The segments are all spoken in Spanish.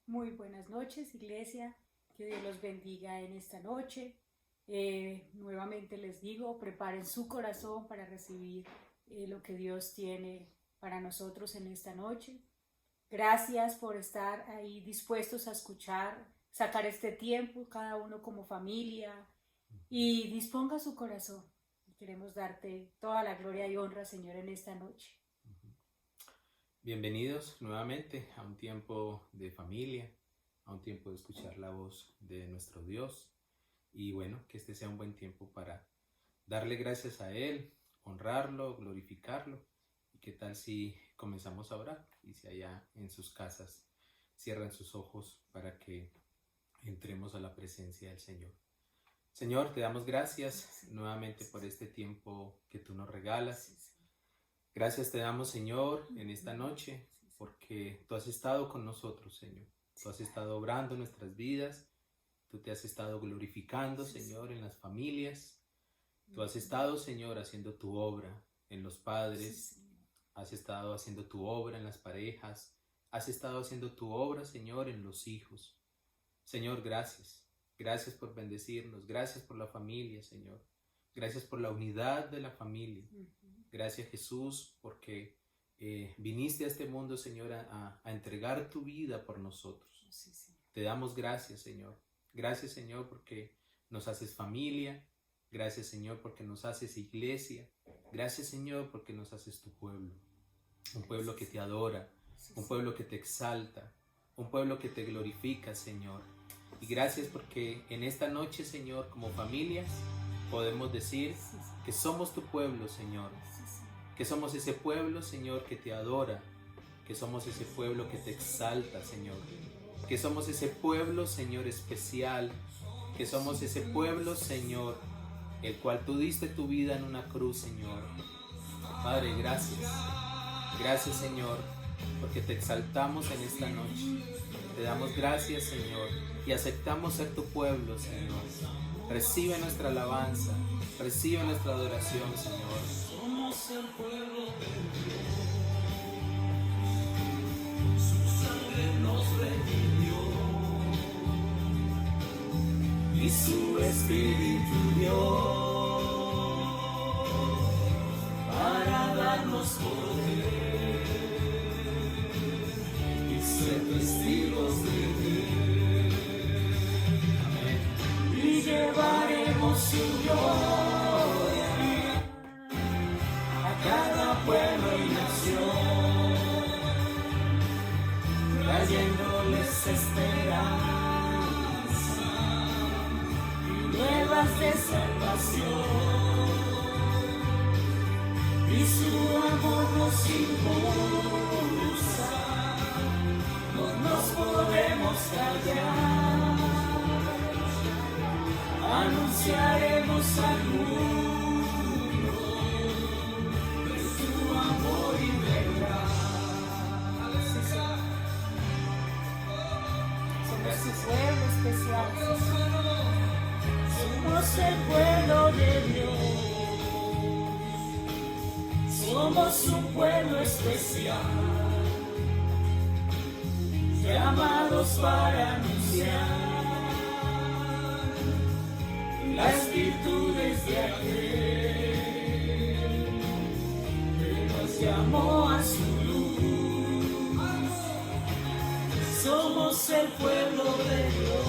Muy buenas noches, iglesia. Que Dios los bendiga en esta noche. Nuevamente les digo, preparen su corazón para recibir lo que Dios tiene para nosotros en esta noche. Gracias por estar ahí dispuestos a escuchar, sacar este tiempo, cada uno como familia, y disponga su corazón. Queremos darte toda la gloria y honra, Señor, en esta noche. Bienvenidos nuevamente a un tiempo de familia, a un tiempo de escuchar la voz de nuestro Dios. Y bueno, que este sea un buen tiempo para darle gracias a Él, honrarlo, glorificarlo. ¿Y qué tal si comenzamos a orar? Y si allá en sus casas cierran sus ojos para que entremos a la presencia del Señor. Señor, te damos gracias nuevamente por este tiempo que tú nos regalas. Gracias te damos, Señor, en esta noche, porque tú has estado con nosotros, Señor. Tú has estado obrando nuestras vidas. Tú te has estado glorificando, Señor, en las familias. Tú has estado, Señor, haciendo tu obra en los padres. Has estado haciendo tu obra en las parejas. Has estado haciendo tu obra, Señor, en los hijos. Señor, gracias. Gracias por bendecirnos. Gracias por la familia, Señor. Gracias por la unidad de la familia. Gracias, Jesús, porque viniste a este mundo, Señor, a entregar tu vida por nosotros. Te damos gracias, Señor. Gracias, Señor, porque nos haces familia. Gracias, Señor, porque nos haces iglesia. Gracias, Señor, porque nos haces tu pueblo. Un pueblo que te adora, un pueblo que te exalta, un pueblo que te glorifica, Señor. Y gracias porque en esta noche, Señor, como familias, podemos decir que somos tu pueblo, Señor. Que somos ese pueblo, Señor, que te adora. Que somos ese pueblo que te exalta, Señor. Que somos ese pueblo, Señor, especial. Que somos ese pueblo, Señor, el cual tú diste tu vida en una cruz, Señor. Padre, gracias. Gracias, Señor, porque te exaltamos en esta noche. Te damos gracias, Señor, y aceptamos ser tu pueblo, Señor. Recibe nuestra alabanza, recibe nuestra adoración, Señor. Somos el pueblo de Dios. Su sangre nos redimió y su espíritu dio para darnos poder y ser testigos de Él. Amén. Y llevaremos su gloria a cada pueblo y nación, trayéndoles esperanza y nuevas de salvación. Y su amor nos impulsa, no nos podemos callar. Anunciaremos al mundo de su amor y verdad. Somos su pueblo especial. Somos el pueblo de Dios. Somos un pueblo especial, llamados para anunciar las virtudes de aquel que nos llamó a su luz. Somos el pueblo de Dios,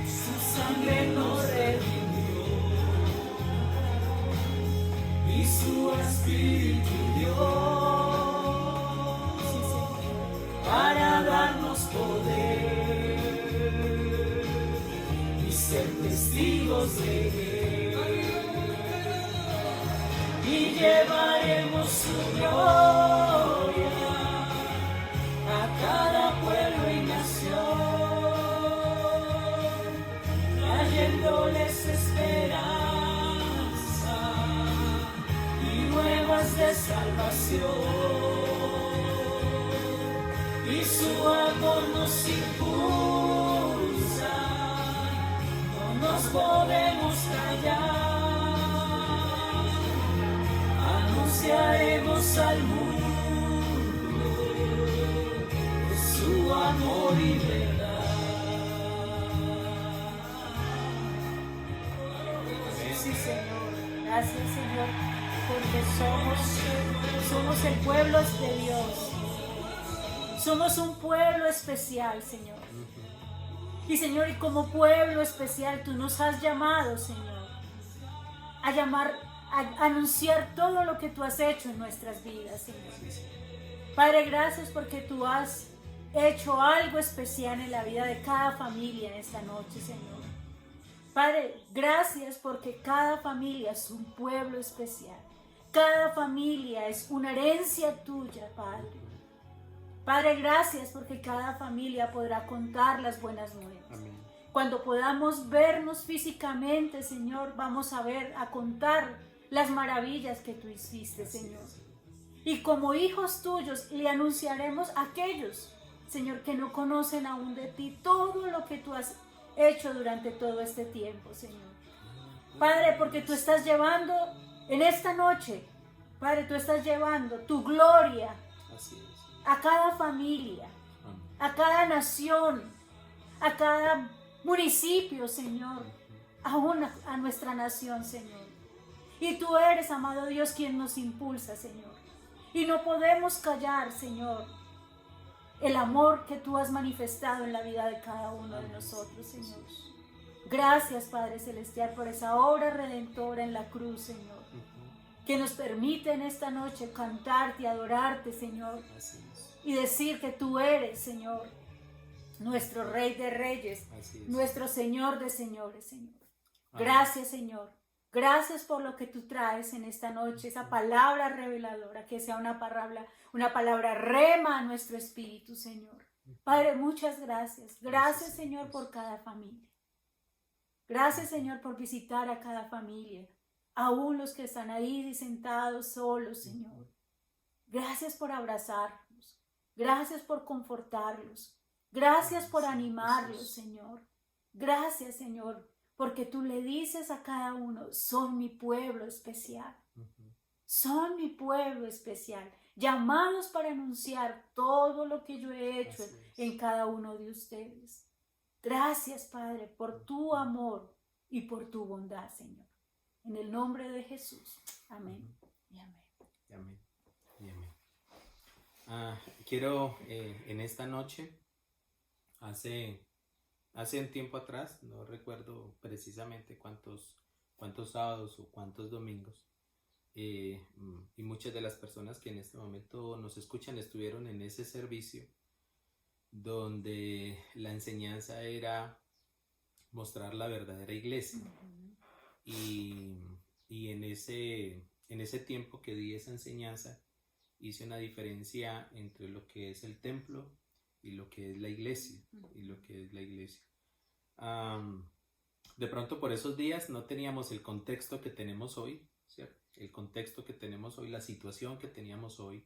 su sangre nos redimió y su espíritu dio para darnos poder y ser testigos de Él. Y llevaremos su gloria a cada pueblo y nación, trayéndoles esperanza y nuevas de salvación. Y su amor nos impulsa, no nos podemos callar. Anunciaremos al mundo de amor y verdad. Sí, Señor. Gracias, Señor, porque somos el pueblo de Dios. Somos un pueblo especial, Señor. Y Señor, y como pueblo especial, tú nos has llamado, Señor, a anunciar todo lo que tú has hecho en nuestras vidas, Señor. Padre, gracias porque tú has hecho algo especial en la vida de cada familia en esta noche, Señor. Padre, gracias porque cada familia es un pueblo especial. Cada familia es una herencia tuya, Padre. Padre, gracias porque cada familia podrá contar las buenas nuevas. Amén. Cuando podamos vernos físicamente, Señor, vamos a contar las maravillas que tú hiciste, Señor. Y como hijos tuyos le anunciaremos a aquellos, Señor, que no conocen aún de ti todo lo que tú has hecho durante todo este tiempo, Señor. Padre, porque tú estás llevando en esta noche, Padre, tú estás llevando tu gloria a cada familia, a cada nación, a cada municipio, Señor, aún a nuestra nación, Señor. Y tú eres, amado Dios, quien nos impulsa, Señor. Y no podemos callar, Señor, el amor que tú has manifestado en la vida de cada uno de nosotros, Señor. Gracias, Padre Celestial, por esa obra redentora en la cruz, Señor, que nos permite en esta noche cantarte, adorarte, Señor, y decir que tú eres, Señor, nuestro Rey de Reyes, nuestro Señor de Señores, Señor. Gracias, Señor. Gracias por lo que tú traes en esta noche, esa palabra reveladora, que sea una palabra rema a nuestro espíritu, Señor. Padre, muchas gracias. Gracias, Señor, por cada familia. Gracias, Señor, por visitar a cada familia, aún los que están ahí sentados solos, Señor. Gracias por abrazarlos. Gracias por confortarlos. Gracias por animarlos, Señor. Gracias, Señor, porque tú le dices a cada uno, son mi pueblo especial. Son mi pueblo especial, llamados para anunciar todo lo que yo he hecho en cada uno de ustedes. Gracias, Padre, por tu amor y por tu bondad, Señor. En el nombre de Jesús. Amén. Y amén. Y amén. Y amén. Quiero en esta noche, hace un tiempo atrás, no recuerdo precisamente cuántos sábados o cuántos domingos, y muchas de las personas que en este momento nos escuchan estuvieron en ese servicio donde la enseñanza era mostrar la verdadera iglesia. Y en ese tiempo que di esa enseñanza hice una diferencia entre lo que es el templo y lo que es la iglesia. De pronto por esos días no teníamos el contexto que tenemos hoy, ¿cierto? El contexto que tenemos hoy, la situación que teníamos hoy,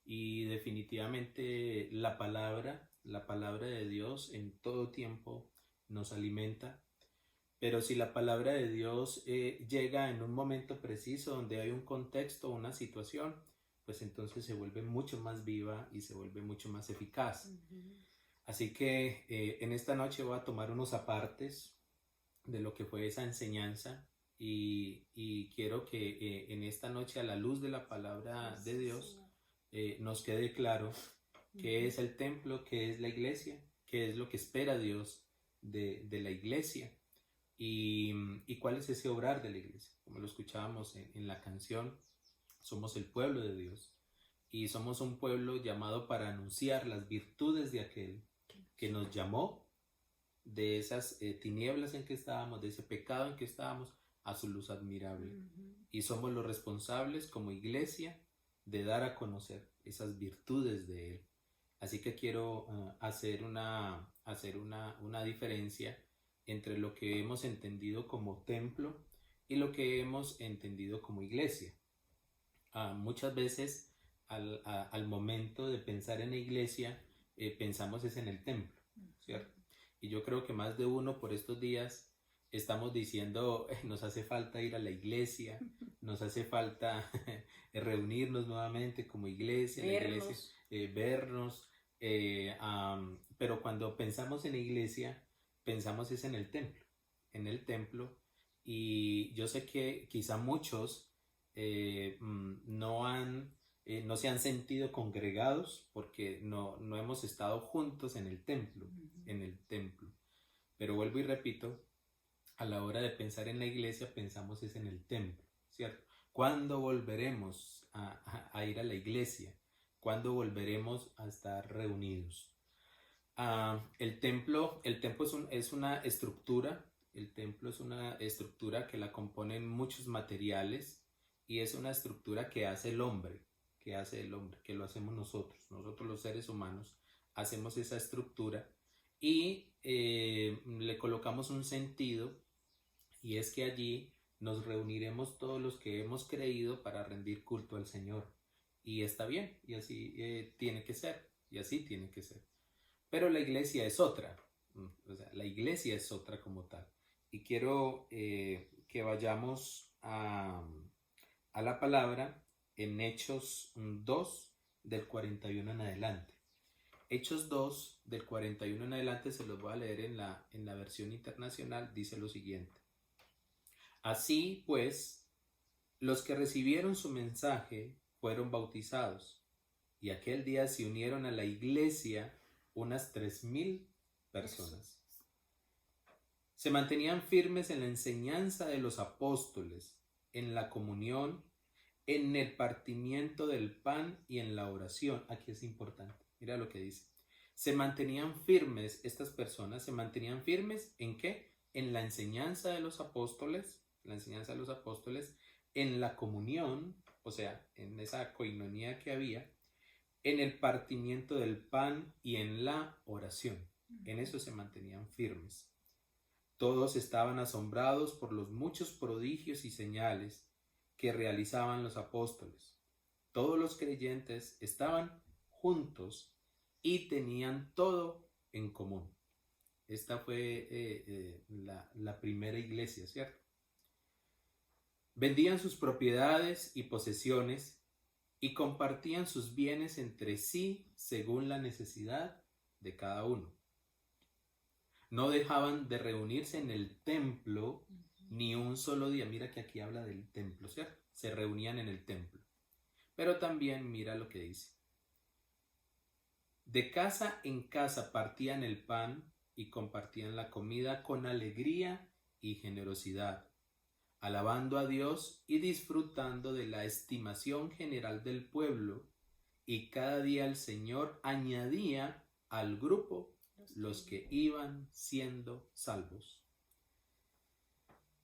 y definitivamente la palabra de Dios en todo tiempo nos alimenta. Pero si la palabra de Dios llega en un momento preciso donde hay un contexto, una situación, pues entonces se vuelve mucho más viva y se vuelve mucho más eficaz. Así que en esta noche voy a tomar unos apartes de lo que fue esa enseñanza y quiero que en esta noche, a la luz de la palabra de Dios, nos quede claro qué es el templo, qué es la iglesia, qué es lo que espera Dios de la iglesia y cuál es ese obrar de la iglesia. Como lo escuchábamos en la canción, somos el pueblo de Dios y somos un pueblo llamado para anunciar las virtudes de aquel que nos llamó de esas tinieblas en que estábamos, de ese pecado en que estábamos, a su luz admirable. Y somos los responsables como iglesia de dar a conocer esas virtudes de Él. Así que quiero hacer una diferencia entre lo que hemos entendido como templo y lo que hemos entendido como iglesia. Muchas veces al momento de pensar en la iglesia, pensamos es en el templo, ¿cierto? Y yo creo que más de uno por estos días estamos diciendo, nos hace falta ir a la iglesia, nos hace falta reunirnos nuevamente como iglesia, vernos, pero cuando pensamos en la iglesia, pensamos es en el templo, y yo sé que quizá muchos no se han sentido congregados porque no hemos estado juntos en el templo. Pero vuelvo y repito, a la hora de pensar en la iglesia, pensamos es en el templo, ¿cierto? ¿Cuándo volveremos a ir a la iglesia? ¿Cuándo volveremos a estar reunidos? El templo es una estructura. El templo es una estructura que la componen muchos materiales, y es una estructura que hace el hombre, que lo hacemos nosotros los seres humanos, hacemos esa estructura, y le colocamos un sentido, y es que allí nos reuniremos todos los que hemos creído para rendir culto al Señor. Y está bien, y así tiene que ser, y así tiene que ser. Pero la iglesia es otra, o sea, la iglesia es otra como tal. Y quiero que vayamos a la palabra en Hechos 2, del 41 en adelante. Hechos 2, del 41 en adelante, se los voy a leer en la versión internacional. Dice lo siguiente: así pues, los que recibieron su mensaje fueron bautizados, y aquel día se unieron a la iglesia unas 3,000 personas. Se mantenían firmes en la enseñanza de los apóstoles, en la comunión, en el partimiento del pan y en la oración. Aquí es importante, mira lo que dice. Se mantenían firmes, estas personas se mantenían firmes ¿en qué? En la enseñanza de los apóstoles, en la comunión, o sea, en esa coinonía que había, en el partimiento del pan y en la oración. En eso se mantenían firmes. Todos estaban asombrados por los muchos prodigios y señales que realizaban los apóstoles. Todos los creyentes estaban juntos y tenían todo en común. Esta fue la primera iglesia, ¿cierto? Vendían sus propiedades y posesiones y compartían sus bienes entre sí según la necesidad de cada uno. No dejaban de reunirse en el templo ni un solo día. Mira que aquí habla del templo, ¿cierto? Se reunían en el templo. Pero también mira lo que dice. De casa en casa partían el pan y compartían la comida con alegría y generosidad, alabando a Dios y disfrutando de la estimación general del pueblo, y cada día el Señor añadía al grupo los que iban siendo salvos.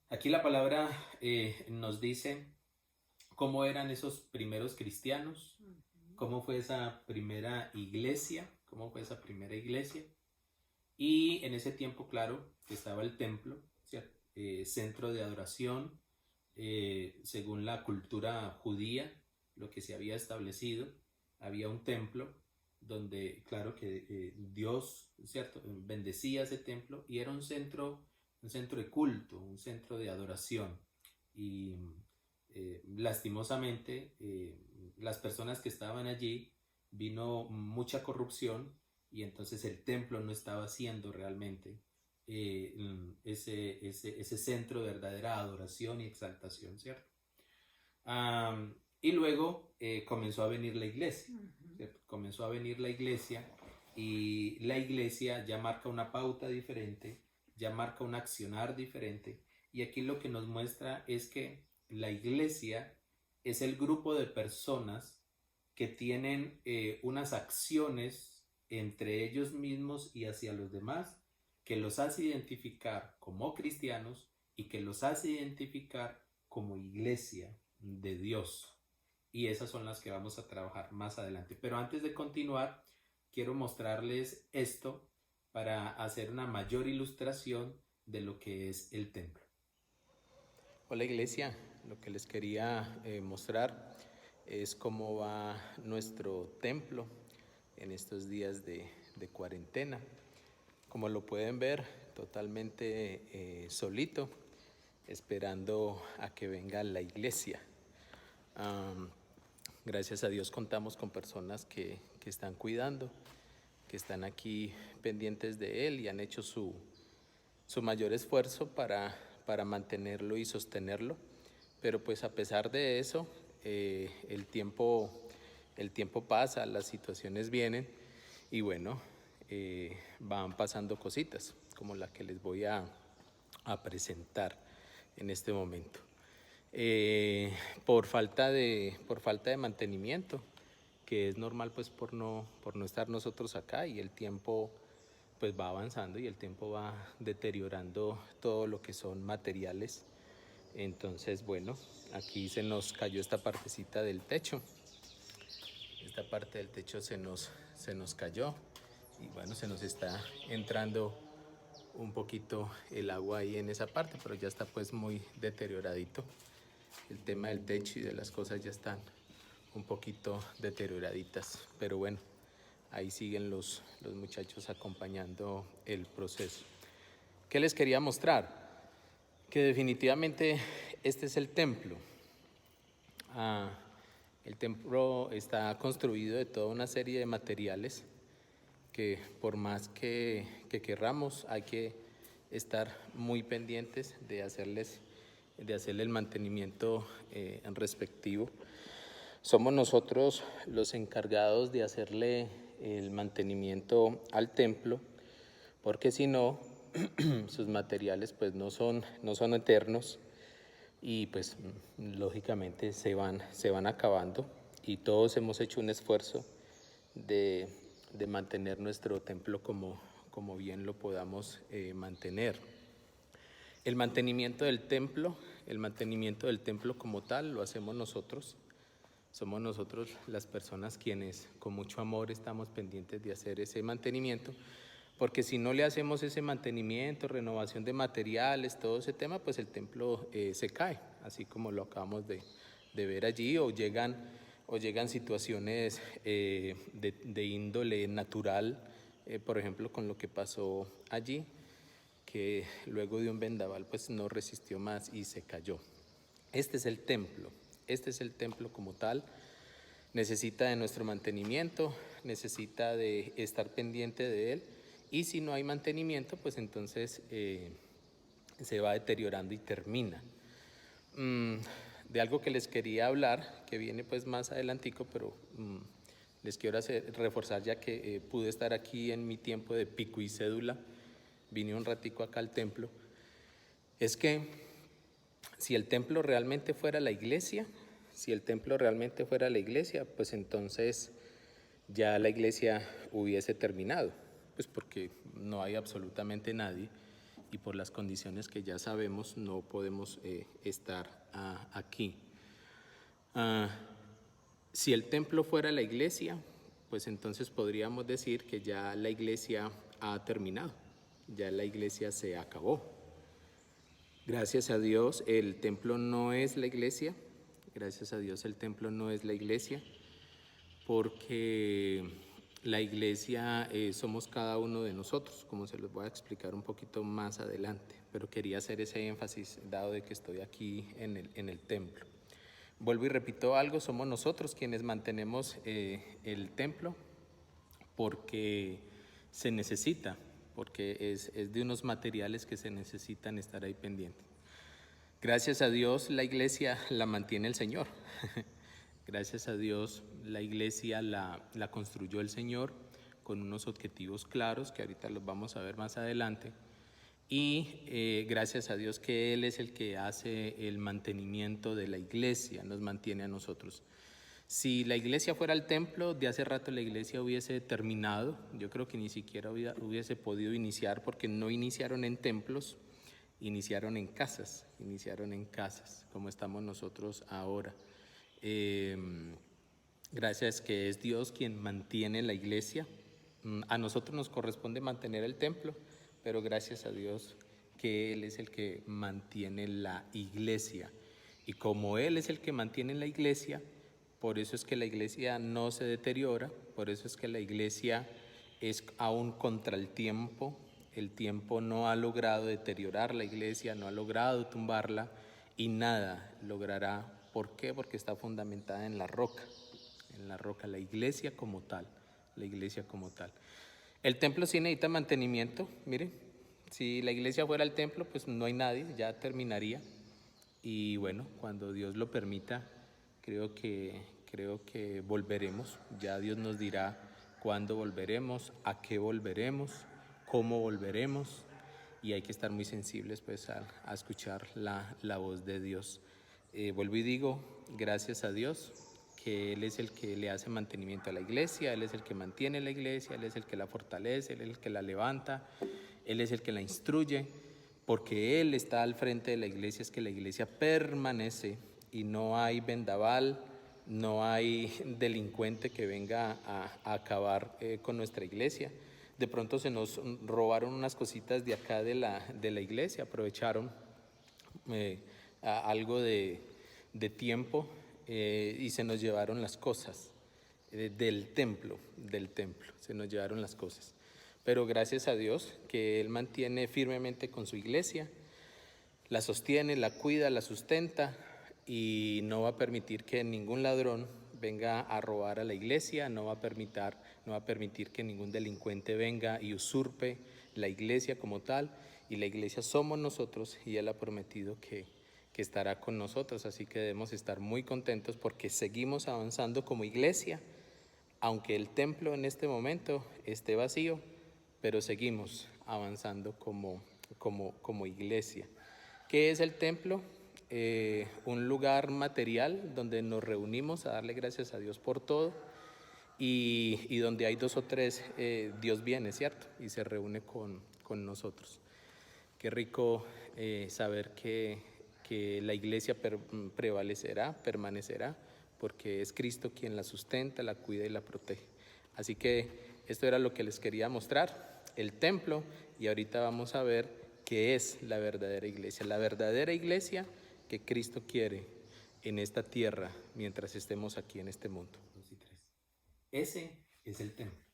Aquí la palabra nos dice cómo eran esos primeros cristianos, cómo fue esa primera iglesia, y en ese tiempo, claro, estaba el templo, ¿cierto? Centro de adoración, según la cultura judía, lo que se había establecido, había un templo donde, claro, que Dios, ¿cierto?, bendecía ese templo, y era un centro de culto, un centro de adoración. Y lastimosamente, las personas que estaban allí, vino mucha corrupción, y entonces el templo no estaba siendo realmente ese centro de verdadera adoración y exaltación, ¿cierto? Y luego comenzó a venir la iglesia, ¿cierto? Comenzó a venir la iglesia, y la iglesia ya marca una pauta diferente, ya marca un accionar diferente, y aquí lo que nos muestra es que la iglesia es el grupo de personas que tienen unas acciones entre ellos mismos y hacia los demás, que los hace identificar como cristianos y que los hace identificar como iglesia de Dios. Y esas son las que vamos a trabajar más adelante. Pero antes de continuar, quiero mostrarles esto para hacer una mayor ilustración de lo que es el templo. Hola iglesia, lo que les quería mostrar es cómo va nuestro templo en estos días de cuarentena. Como lo pueden ver, totalmente solito, esperando a que venga la iglesia. Gracias a Dios contamos con personas que están cuidando, que están aquí pendientes de él y han hecho su mayor esfuerzo para mantenerlo y sostenerlo. Pero pues a pesar de eso, el tiempo pasa, las situaciones vienen y bueno, van pasando cositas como la que les voy a presentar en este momento. Por falta de mantenimiento, que es normal pues por no estar nosotros acá, y el tiempo pues va avanzando y el tiempo va deteriorando todo lo que son materiales. Entonces bueno, aquí se nos cayó esta partecita del techo. Esta parte del techo se nos cayó y bueno, se nos está entrando un poquito el agua ahí en esa parte, pero ya está pues muy deterioradito. El tema del techo y de las cosas ya están un poquito deterioraditas, pero bueno, ahí siguen los muchachos acompañando el proceso. ¿Qué les quería mostrar? Que definitivamente este es el templo. El templo está construido de toda una serie de materiales que por más que querramos, hay que estar muy pendientes de hacerle el mantenimiento respectivo. Somos nosotros los encargados de hacerle el mantenimiento al templo, porque si no, sus materiales pues no son eternos y pues lógicamente se van acabando, y todos hemos hecho un esfuerzo de mantener nuestro templo como bien lo podamos mantener. El mantenimiento del templo como tal lo hacemos nosotros. Somos nosotros las personas quienes con mucho amor estamos pendientes de hacer ese mantenimiento, porque si no le hacemos ese mantenimiento, renovación de materiales, todo ese tema, pues el templo se cae, así como lo acabamos de ver allí, o llegan situaciones de índole natural, por ejemplo, con lo que pasó allí, que luego de un vendaval pues no resistió más y se cayó. Este es el templo como tal. Necesita de nuestro mantenimiento, necesita de estar pendiente de él, y si no hay mantenimiento, pues entonces se va deteriorando y termina. De algo que les quería hablar, que viene pues más adelantico, pero les quiero reforzar, ya que pude estar aquí en mi tiempo de pico y cédula, vine un ratico acá al templo, es que si el templo realmente fuera la iglesia, pues entonces ya la iglesia hubiese terminado, pues porque no hay absolutamente nadie y por las condiciones que ya sabemos no podemos estar aquí. Si el templo fuera la iglesia, pues entonces podríamos decir que ya la iglesia ha terminado, ya la iglesia se acabó. Gracias a Dios el templo no es la iglesia, porque la iglesia somos cada uno de nosotros, como se los voy a explicar un poquito más adelante, pero quería hacer ese énfasis dado de que estoy aquí en el templo. Vuelvo y repito algo, somos nosotros quienes mantenemos el templo, porque se necesita, porque es de unos materiales que se necesitan estar ahí pendientes. Gracias a Dios la iglesia la mantiene el Señor. Gracias a Dios la iglesia la construyó el Señor con unos objetivos claros que ahorita los vamos a ver más adelante, y gracias a Dios que Él es el que hace el mantenimiento de la iglesia, nos mantiene a nosotros. Si la iglesia fuera el templo, de hace rato la iglesia hubiese terminado. Yo creo que ni siquiera hubiese podido iniciar, porque no iniciaron en templos, iniciaron en casas, como estamos nosotros ahora. Gracias que es Dios quien mantiene la iglesia. A nosotros nos corresponde mantener el templo, pero gracias a Dios que Él es el que mantiene la iglesia. Y como Él es el que mantiene la iglesia, por eso es que la iglesia no se deteriora, por eso es que la iglesia es aún contra el tiempo. El tiempo no ha logrado deteriorar la iglesia, no ha logrado tumbarla, y nada logrará. ¿Por qué? Porque está fundamentada en la roca, la iglesia como tal, El templo sí necesita mantenimiento, miren, si la iglesia fuera el templo, pues no hay nadie, ya terminaría. Y bueno, cuando Dios lo permita, creo que volveremos. Ya Dios nos dirá cuándo volveremos, a qué volveremos, cómo volveremos. Y hay que estar muy sensibles pues a escuchar la voz de Dios. Vuelvo y digo, gracias a Dios, que Él es el que le hace mantenimiento a la iglesia, Él es el que mantiene la iglesia, Él es el que la fortalece, Él es el que la levanta, Él es el que la instruye, porque Él está al frente de la iglesia, es que la iglesia permanece y no hay vendaval, no hay delincuente que venga a acabar con nuestra iglesia. De pronto se nos robaron unas cositas de acá de la iglesia, aprovecharon algo de tiempo y se nos llevaron las cosas del templo, se nos llevaron las cosas. Pero gracias a Dios que Él mantiene firmemente con su iglesia, la sostiene, la cuida, la sustenta y no va a permitir que ningún ladrón venga a robar a la iglesia, no va a permitir que ningún delincuente venga y usurpe la iglesia como tal, y la iglesia somos nosotros y Él ha prometido que estará con nosotros, así que debemos estar muy contentos porque seguimos avanzando como iglesia, aunque el templo en este momento esté vacío, pero seguimos avanzando como iglesia. ¿Qué es el templo? Un lugar material donde nos reunimos a darle gracias a Dios por todo y donde hay 2 o 3, Dios viene, ¿cierto? Y se reúne con nosotros. Qué rico saber que la iglesia prevalecerá, permanecerá, porque es Cristo quien la sustenta, la cuida y la protege. Así que esto era lo que les quería mostrar, el templo, y ahorita vamos a ver qué es la verdadera iglesia que Cristo quiere en esta tierra mientras estemos aquí en este mundo. 2 y 3. Ese es el templo.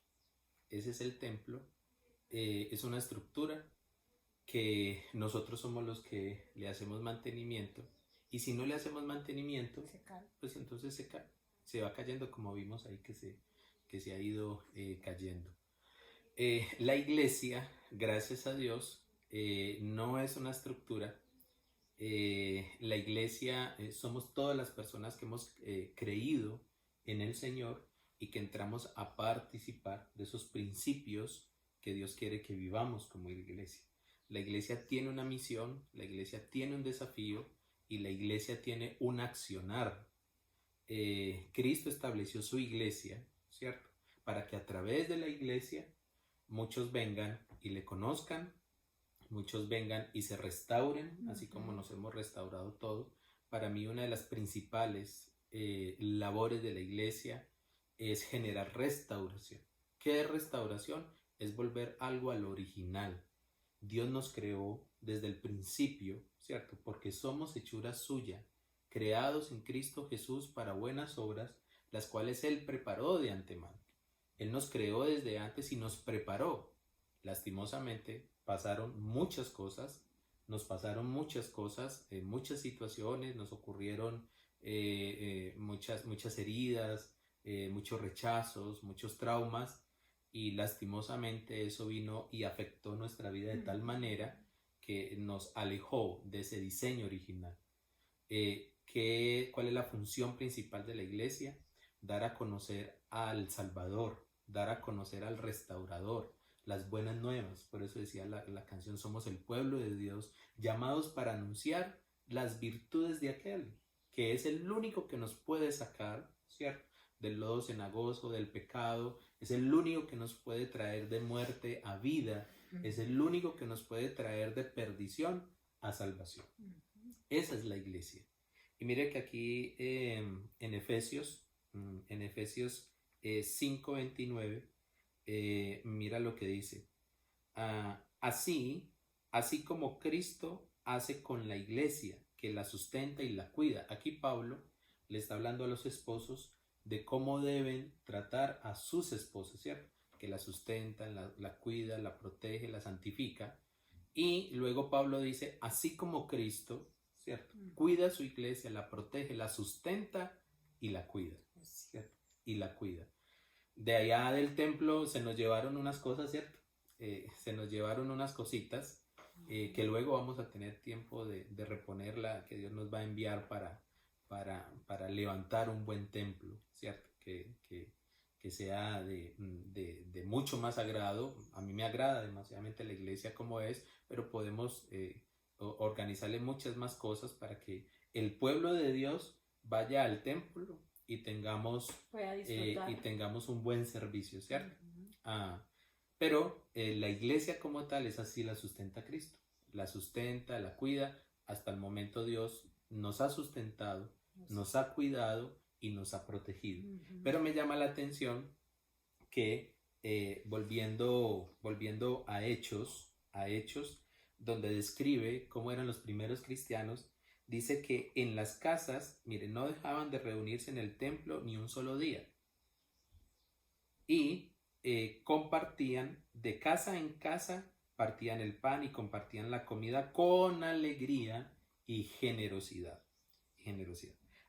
Ese es el templo. Es una estructura que nosotros somos los que le hacemos mantenimiento, y si no le hacemos mantenimiento, pues entonces se cae, se va cayendo, como vimos ahí que se ha ido cayendo. La iglesia, gracias a Dios, no es una estructura. La iglesia somos todas las personas que hemos creído en el Señor y que entramos a participar de esos principios que Dios quiere que vivamos como iglesia. La iglesia tiene una misión, la iglesia tiene un desafío y la iglesia tiene un accionar. Cristo estableció su iglesia, ¿cierto? Para que a través de la iglesia muchos vengan y le conozcan, muchos vengan y se restauren, así como nos hemos restaurado todo. Para mí una de las principales labores de la iglesia es generar restauración. ¿Qué es restauración? Es volver algo al original. Dios nos creó desde el principio, ¿cierto? Porque somos hechura suya, creados en Cristo Jesús para buenas obras, las cuales Él preparó de antemano. Él nos creó desde antes y nos preparó. Lastimosamente pasaron muchas cosas, muchas situaciones, nos ocurrieron muchas heridas, muchos rechazos, muchos traumas, y lastimosamente eso vino y afectó nuestra vida de tal manera que nos alejó de ese diseño original. ¿Cuál es la función principal de la iglesia? Dar a conocer al Salvador, dar a conocer al Restaurador, las buenas nuevas. Por eso decía la canción, somos el pueblo de Dios, llamados para anunciar las virtudes de aquel, que es el único que nos puede sacar, ¿cierto?, del lodo cenagoso, del pecado, es el único que nos puede traer de muerte a vida, es el único que nos puede traer de perdición a salvación. Esa es la iglesia. Y mire que aquí en Efesios 5:29, mira lo que dice. Así como Cristo hace con la iglesia, que la sustenta y la cuida. Aquí Pablo le está hablando a los esposos de cómo deben tratar a sus esposas, ¿cierto? Que la sustentan, la cuida, la protege, la santifica. Y luego Pablo dice, así como Cristo, ¿cierto?, cuida a su iglesia, la protege, la sustenta y la cuida, ¿cierto? Y la cuida. de allá del templo se nos llevaron unas cosas, ¿cierto? Se nos llevaron unas cositas que luego vamos a tener tiempo de reponerla, que Dios nos va a enviar para levantar un buen templo, ¿cierto? Que sea de mucho más agrado. A mí me agrada demasiadamente la iglesia como es, pero podemos organizarle muchas más cosas para que el pueblo de Dios vaya al templo y tengamos un buen servicio, ¿cierto? Pero la iglesia como tal es así, la sustenta Cristo, la sustenta, la cuida. Hasta el momento Dios nos ha sustentado, nos ha cuidado y nos ha protegido. Pero me llama la atención que volviendo a Hechos, donde describe cómo eran los primeros cristianos, dice que en las casas, miren, no dejaban de reunirse en el templo ni un solo día. Y compartían de casa en casa, partían el pan y compartían la comida con alegría y generosidad.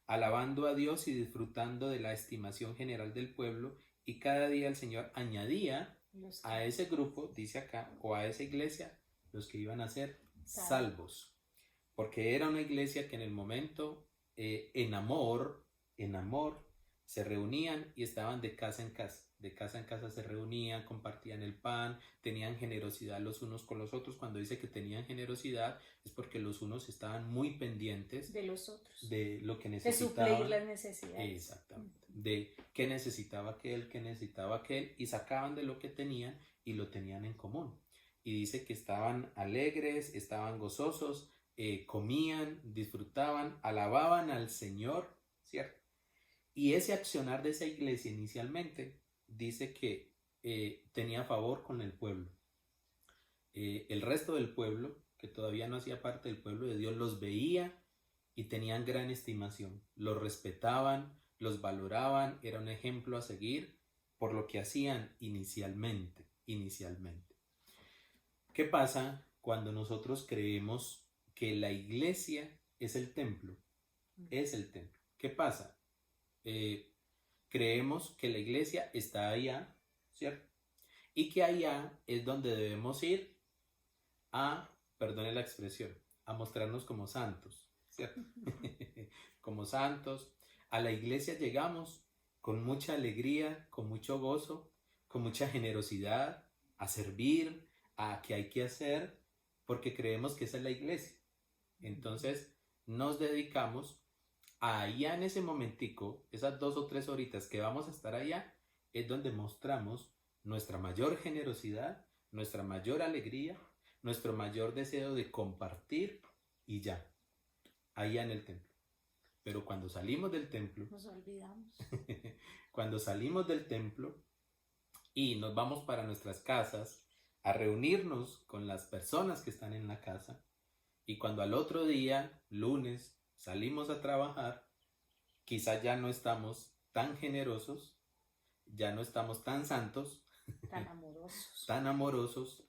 Alabando a Dios y disfrutando de la estimación general del pueblo, y cada día el Señor añadía a ese grupo, dice acá, o a esa iglesia, los que iban a ser salvos. Porque era una iglesia que en el momento, en amor, se reunían y estaban de casa en casa. De casa en casa se reunían, compartían el pan, tenían generosidad los unos con los otros. Cuando dice que tenían generosidad es porque los unos estaban muy pendientes de los otros, de lo que necesitaban. De suplir las necesidades. Exactamente. De qué necesitaba aquel, y sacaban de lo que tenían y lo tenían en común. Y dice que estaban alegres, estaban gozosos, comían, disfrutaban, alababan al Señor, ¿cierto? Y ese accionar de esa iglesia inicialmente dice que tenía favor con el pueblo. El resto del pueblo, que todavía no hacía parte del pueblo de Dios, los veía y tenían gran estimación. Los respetaban, los valoraban, era un ejemplo a seguir por lo que hacían inicialmente. ¿Qué pasa cuando nosotros creemos que la iglesia es el templo? Es el templo. ¿Qué pasa? Creemos que la iglesia está allá, ¿cierto? Y que allá es donde debemos ir a, perdone la expresión, a mostrarnos como santos, ¿cierto? Como santos. A la iglesia llegamos con mucha alegría, con mucho gozo, con mucha generosidad, a servir, a que hay que hacer, porque creemos que esa es la iglesia. Entonces nos dedicamos allá en ese momentico, esas 2 o 3 horitas que vamos a estar allá, es donde mostramos nuestra mayor generosidad, nuestra mayor alegría, nuestro mayor deseo de compartir, y ya, allá en el templo. Pero cuando salimos del templo, nos olvidamos. Cuando salimos del templo y nos vamos para nuestras casas a reunirnos con las personas que están en la casa, y cuando al otro día, lunes, salimos a trabajar, quizás ya no estamos tan generosos, ya no estamos tan santos, tan amorosos,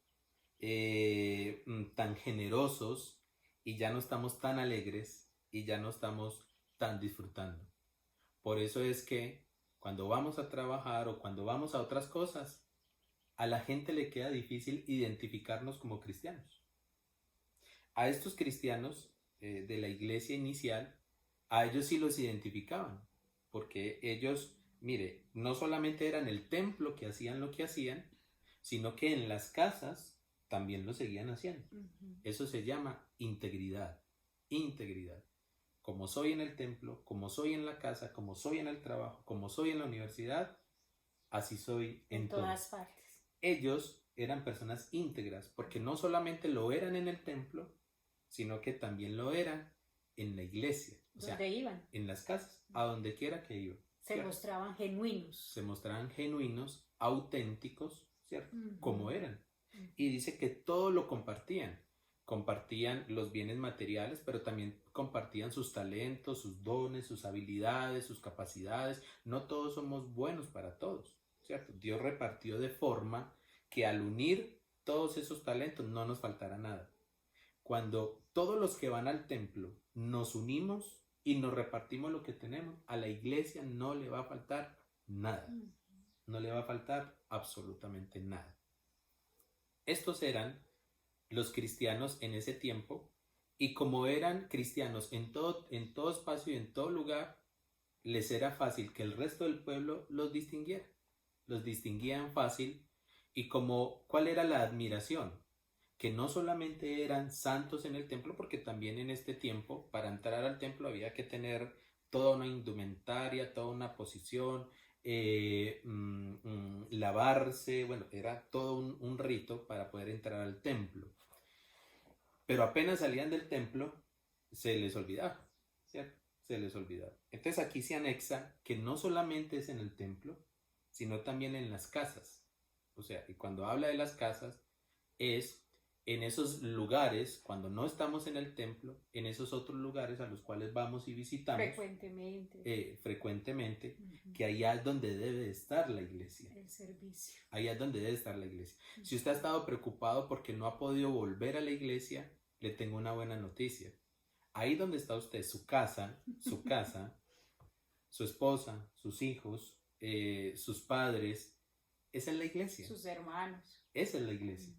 tan generosos, y ya no estamos tan alegres, y ya no estamos tan disfrutando. Por eso es que cuando vamos a trabajar o cuando vamos a otras cosas, a la gente le queda difícil identificarnos como cristianos. A estos cristianos de la iglesia inicial, a ellos sí los identificaban, porque ellos, mire, no solamente eran el templo que hacían lo que hacían, sino que en las casas también lo seguían haciendo. Eso se llama integridad. Como soy en el templo, como soy en la casa, como soy en el trabajo, como soy en la universidad, así soy en todas partes. Ellos eran personas íntegras, porque no solamente lo eran en el templo, sino que también lo eran en la iglesia. ¿Dónde iban? En las casas, a donde quiera que iban. Se mostraban genuinos, auténticos, ¿cierto? Como eran. Y dice que todo lo compartían. Compartían los bienes materiales, pero también compartían sus talentos, sus dones, sus habilidades, sus capacidades. No todos somos buenos para todos, ¿cierto? Dios repartió de forma que al unir todos esos talentos no nos faltará nada. Cuando todos los que van al templo nos unimos y nos repartimos lo que tenemos, a la iglesia no le va a faltar nada. no le va a faltar absolutamente nada. Estos eran los cristianos en ese tiempo, y como eran cristianos en todo espacio y en todo lugar, les era fácil que el resto del pueblo los distinguiera. Los distinguían fácil. Y ¿cuál era la admiración? Que no solamente eran santos en el templo, porque también en este tiempo, para entrar al templo había que tener toda una indumentaria, toda una posición, lavarse, bueno, era todo un rito para poder entrar al templo. Pero apenas salían del templo, se les olvidaba, ¿cierto? Se les olvidaba. Entonces aquí se anexa que no solamente es en el templo, sino también en las casas. O sea, y cuando habla de las casas, es en esos lugares, cuando no estamos en el templo, en esos otros lugares a los cuales vamos y visitamos frecuentemente, que allá es donde debe estar la iglesia. El servicio. Allá es donde debe estar la iglesia. Si usted ha estado preocupado porque no ha podido volver a la iglesia, le tengo una buena noticia. Ahí donde está usted, su casa, su esposa, sus hijos, sus padres, esa es la iglesia. Sus hermanos. Esa es la iglesia.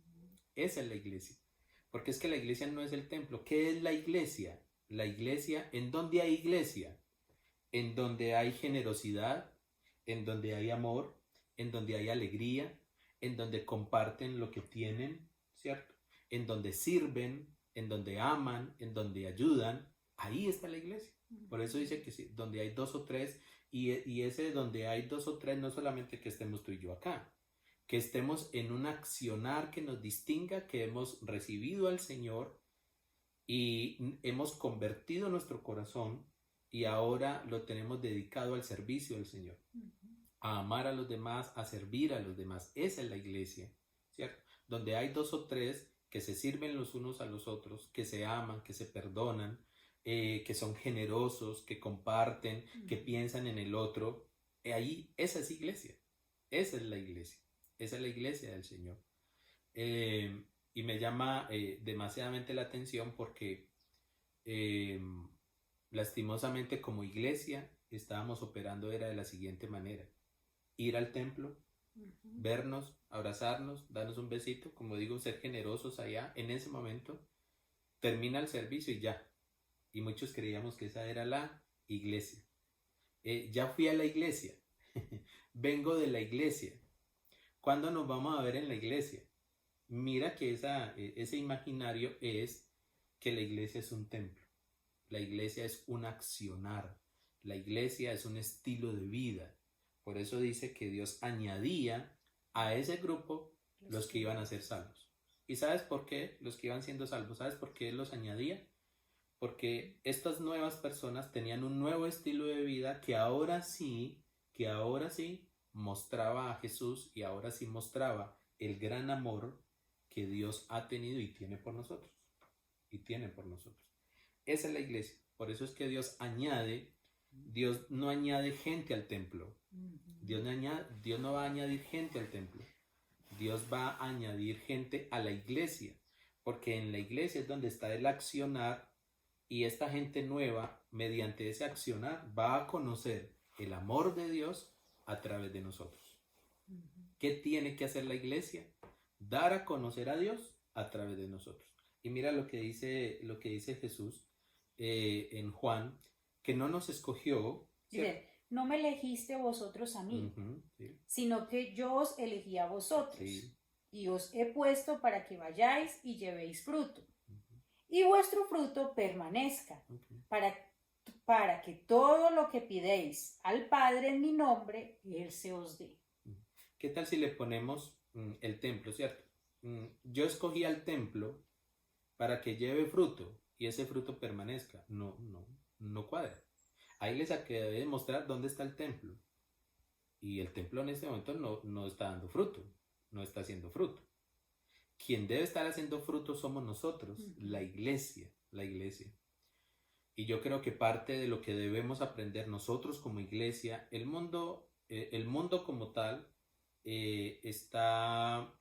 Esa es la iglesia. Porque es que la iglesia no es el templo. ¿Qué es la iglesia? La iglesia, ¿en dónde hay iglesia? En donde hay generosidad, en donde hay amor, en donde hay alegría, en donde comparten lo que tienen, ¿cierto? En donde sirven, en donde aman, en donde ayudan. Ahí está la iglesia. Por eso dice que sí, donde hay dos o tres, y ese donde hay dos o tres no solamente que estemos tú y yo acá, que estemos en un accionar que nos distinga, que hemos recibido al Señor y hemos convertido nuestro corazón y ahora lo tenemos dedicado al servicio del Señor, a amar a los demás, a servir a los demás. Esa es la iglesia, ¿cierto? Donde hay dos o tres que se sirven los unos a los otros, que se aman, que se perdonan, que son generosos, que comparten, que piensan en el otro. Ahí, esa es iglesia. Esa es la iglesia. Esa es la iglesia del Señor. Y me llama demasiadamente la atención porque lastimosamente como iglesia estábamos operando era de la siguiente manera: ir al templo, vernos, abrazarnos, darnos un besito, como digo, ser generosos allá en ese momento, termina el servicio y ya. Y muchos creíamos que esa era la iglesia. Ya fui a la iglesia, vengo de la iglesia. ¿Cuándo nos vamos a ver en la iglesia? Mira que ese imaginario es que la iglesia es un templo. La iglesia es un accionar. La iglesia es un estilo de vida. Por eso dice que Dios añadía a ese grupo los que iban a ser salvos. ¿Y sabes por qué los que iban siendo salvos? ¿Sabes por qué los añadía? Porque estas nuevas personas tenían un nuevo estilo de vida que ahora sí mostraba a Jesús, y ahora sí mostraba el gran amor que Dios ha tenido y tiene por nosotros. Y tiene por nosotros. Esa es la iglesia. Por eso es que Dios no añade gente al templo. Dios no va a añadir gente al templo. Dios va a añadir gente a la iglesia. Porque en la iglesia es donde está el accionar, y esta gente nueva, mediante ese accionar, va a conocer el amor de Dios a través de nosotros. ¿Qué tiene que hacer la iglesia? Dar a conocer a Dios a través de nosotros. Y mira lo que dice Jesús en Juan, que no nos escogió. Dice, no me elegiste vosotros a mí, sí, sino que yo os elegí a vosotros, sí, y os he puesto para que vayáis y llevéis fruto, y vuestro fruto permanezca, para que todo lo que pidéis al Padre en mi nombre, Él se os dé. ¿Qué tal si le ponemos el templo, cierto? Yo escogí al templo para que lleve fruto y ese fruto permanezca. No cuadra. Ahí les acabé de mostrar dónde está el templo. Y el templo en este momento no está dando fruto, no está haciendo fruto. Quien debe estar haciendo fruto somos nosotros, la iglesia. Y yo creo que parte de lo que debemos aprender nosotros como iglesia, el mundo como tal, está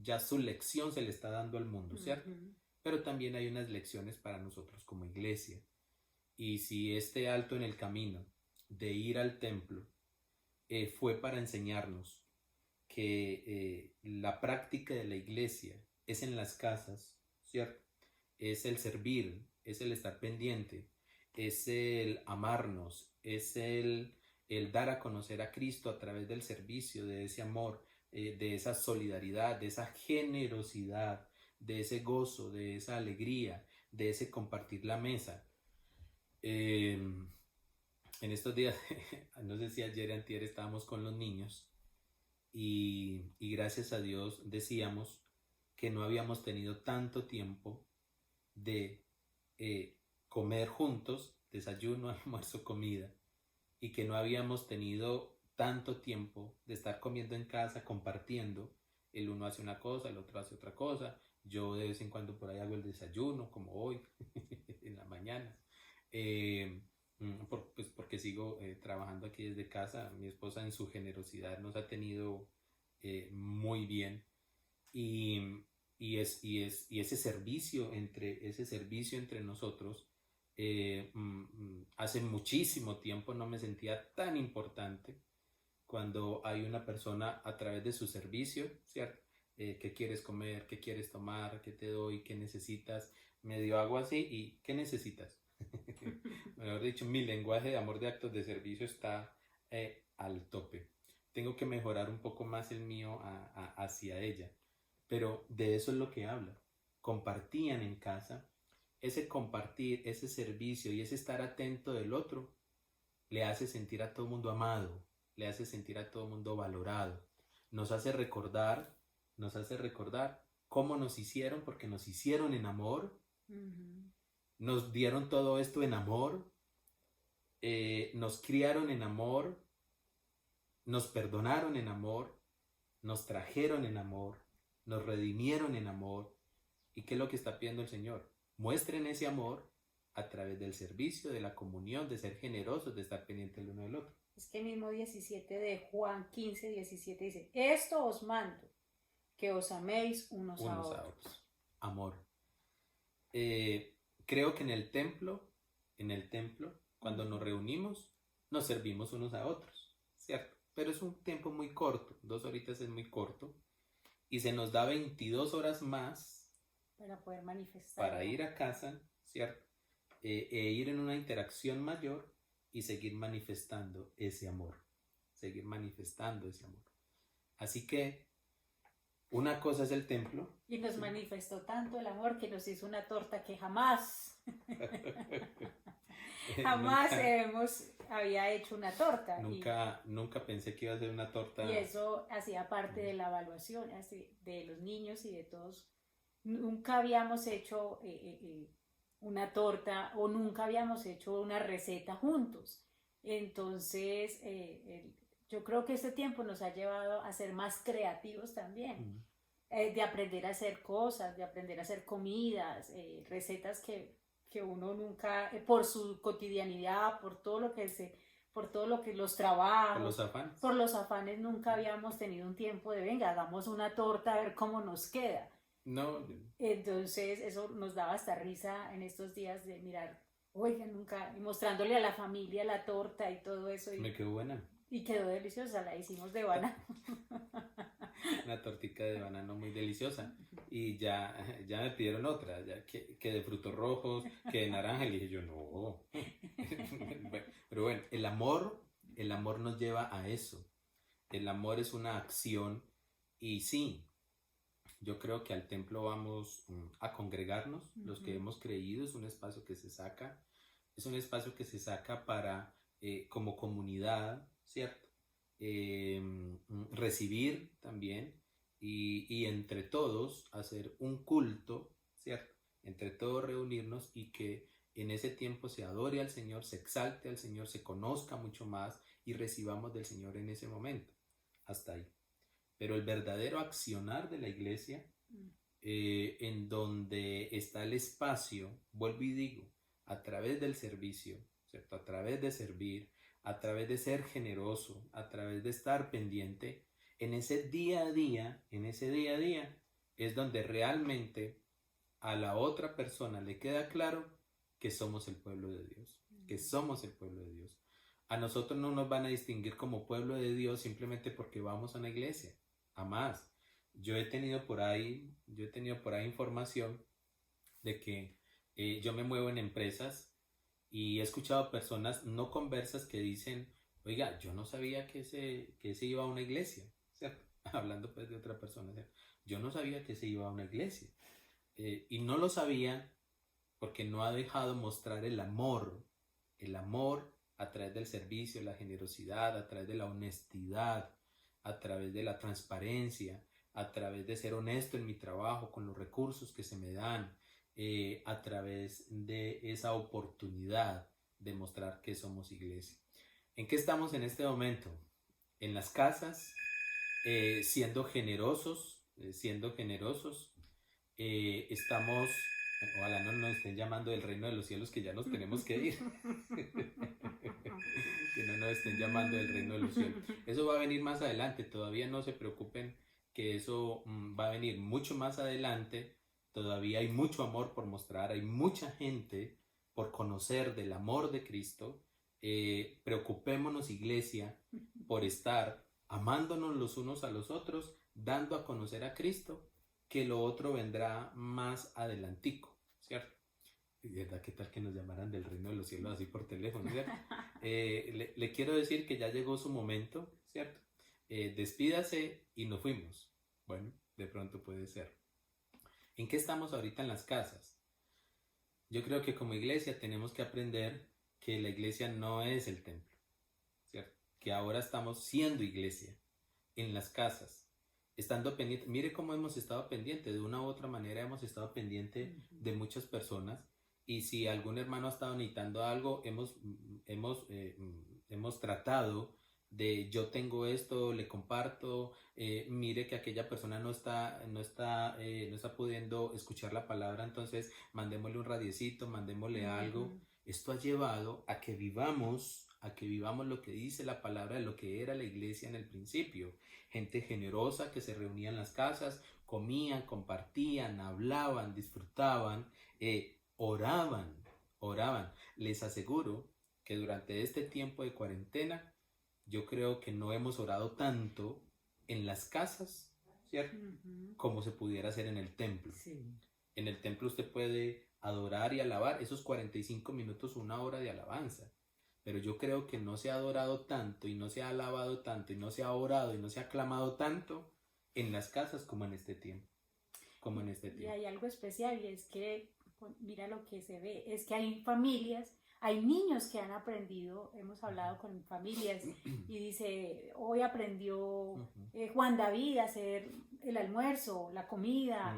ya su lección se le está dando al mundo, ¿cierto? Pero también hay unas lecciones para nosotros como iglesia. Y si este alto en el camino de ir al templo fue para enseñarnos que la práctica de la iglesia es en las casas, ¿cierto? Es el servir, es el estar pendiente, es el amarnos, es el dar a conocer a Cristo a través del servicio, de ese amor, de esa solidaridad, de esa generosidad, de ese gozo, de esa alegría, de ese compartir la mesa. En estos días, no sé si ayer o antier estábamos con los niños y gracias a Dios decíamos que no habíamos tenido tanto tiempo de comer juntos, desayuno, almuerzo, comida, y que no habíamos tenido tanto tiempo de estar comiendo en casa, compartiendo. El uno hace una cosa, el otro hace otra cosa. Yo de vez en cuando por ahí hago el desayuno, como hoy, en la mañana. Pues porque sigo trabajando aquí desde casa. Mi esposa en su generosidad nos ha tenido muy bien. Y ese servicio entre nosotros, hace muchísimo tiempo no me sentía tan importante cuando hay una persona a través de su servicio, ¿cierto? ¿Qué quieres comer? ¿Qué quieres tomar? ¿Qué te doy? ¿Qué necesitas? Me dio algo así y ¿qué necesitas? Mejor dicho, mi lenguaje de amor de actos de servicio está al tope. Tengo que mejorar un poco más el mío hacia ella. Pero de eso es lo que habla. Compartían en casa. Ese compartir, ese servicio y ese estar atento del otro le hace sentir a todo el mundo amado, le hace sentir a todo el mundo valorado. Nos hace recordar cómo nos hicieron, porque nos hicieron en amor. Nos dieron todo esto en amor. Nos criaron en amor. Nos perdonaron en amor. Nos trajeron en amor. Nos redimieron en amor. ¿Y qué es lo que está pidiendo el Señor? Muestren ese amor a través del servicio, de la comunión, de ser generosos, de estar pendientes el uno del otro. Es que el mismo 17 de Juan 15, 17 dice, esto os mando, que os améis unos a otros. Amor. Creo que en el templo, cuando nos reunimos, nos servimos unos a otros, ¿cierto? Pero es un tiempo muy corto, 2 horitas es muy corto, y se nos da 22 horas más para poder manifestar, para ir a casa, ¿cierto? E ir en una interacción mayor y seguir manifestando ese amor, Así que una cosa es el templo. Y nos manifestó tanto el amor que nos hizo una torta que jamás había hecho una torta. Nunca pensé que iba a ser una torta. Y eso hacía parte de la evaluación de los niños y de todos. Nunca habíamos hecho una torta o nunca habíamos hecho una receta juntos. Entonces, yo creo que este tiempo nos ha llevado a ser más creativos también, de aprender a hacer cosas, de aprender a hacer comidas, recetas que uno nunca, por su cotidianidad, por todo lo que los trabajos, por los afanes, nunca habíamos tenido un tiempo de venga, hagamos una torta a ver cómo nos queda. No. Entonces eso nos daba hasta risa en estos días de mirar, oiga, nunca, y mostrándole a la familia la torta y todo eso. Me quedó buena. Y quedó deliciosa, la hicimos de banano. Una tortica de banano muy deliciosa. Y ya me pidieron otra, ya que de frutos rojos, que de naranja, y le dije yo, no. Pero bueno, el amor nos lleva a eso. El amor es una acción y sí, yo creo que al templo vamos a congregarnos, los que hemos creído, es un espacio que se saca, para, como comunidad, ¿cierto? Recibir también y entre todos hacer un culto, ¿cierto? Entre todos reunirnos y que en ese tiempo se adore al Señor, se exalte al Señor, se conozca mucho más y recibamos del Señor en ese momento. Hasta ahí. Pero el verdadero accionar de la iglesia, en donde está el espacio, vuelvo y digo, a través del servicio, ¿cierto? A través de servir, a través de ser generoso, a través de estar pendiente, en ese día a día, es donde realmente a la otra persona le queda claro que somos el pueblo de Dios, A nosotros no nos van a distinguir como pueblo de Dios simplemente porque vamos a una iglesia. Jamás. Yo he tenido por ahí información de que yo me muevo en empresas y he escuchado personas no conversas que dicen, oiga, yo no sabía que ese iba a una iglesia, ¿cierto? Hablando pues de otra persona, ¿cierto? Yo no sabía que se iba a una iglesia. Y no lo sabía porque no ha dejado mostrar el amor a través del servicio, la generosidad, a través de la honestidad, a través de la transparencia, a través de ser honesto en mi trabajo, con los recursos que se me dan, a través de esa oportunidad de mostrar que somos iglesia. ¿En qué estamos en este momento? En las casas, siendo generosos, estamos, ojalá no nos estén llamando del reino de los cielos que ya nos tenemos que ir. Que no nos estén llamando del reino de los cielos. Eso va a venir más adelante, todavía no se preocupen que eso va a venir mucho más adelante. Todavía hay mucho amor por mostrar, hay mucha gente por conocer del amor de Cristo. Preocupémonos, iglesia, por estar amándonos los unos a los otros, dando a conocer a Cristo, que lo otro vendrá más adelantico, ¿cierto? ¿Verdad? ¿Qué tal que nos llamaran del reino de los cielos así por teléfono, ¿cierto? Le quiero decir que ya llegó su momento, ¿cierto? Despídase y nos fuimos. Bueno, de pronto puede ser. ¿En qué estamos ahorita en las casas? Yo creo que como iglesia tenemos que aprender que la iglesia no es el templo, ¿cierto? Que ahora estamos siendo iglesia en las casas, estando pendiente. Mire cómo hemos estado pendientes, de una u otra manera hemos estado pendientes de muchas personas, y si algún hermano ha estado necesitando algo, hemos tratado de yo tengo esto, le comparto, mire que aquella persona no está pudiendo escuchar la palabra, entonces mandémosle un radiecito, mandémosle algo. Esto ha llevado a que vivamos lo que dice la palabra de lo que era la iglesia en el principio. Gente generosa que se reunía en las casas, comían, compartían, hablaban, disfrutaban, oraban. Les aseguro que durante este tiempo de cuarentena, yo creo que no hemos orado tanto en las casas, ¿cierto? Como se pudiera hacer en el templo. Sí. En el templo usted puede adorar y alabar esos 45 minutos, una hora de alabanza. Pero yo creo que no se ha adorado tanto y no se ha alabado tanto y no se ha orado y no se ha clamado tanto en las casas como en este tiempo. Y hay algo especial, y es que, mira lo que se ve, es que hay familias, hay niños que han aprendido, hemos hablado con familias y dice, hoy aprendió Juan David a hacer el almuerzo, la comida,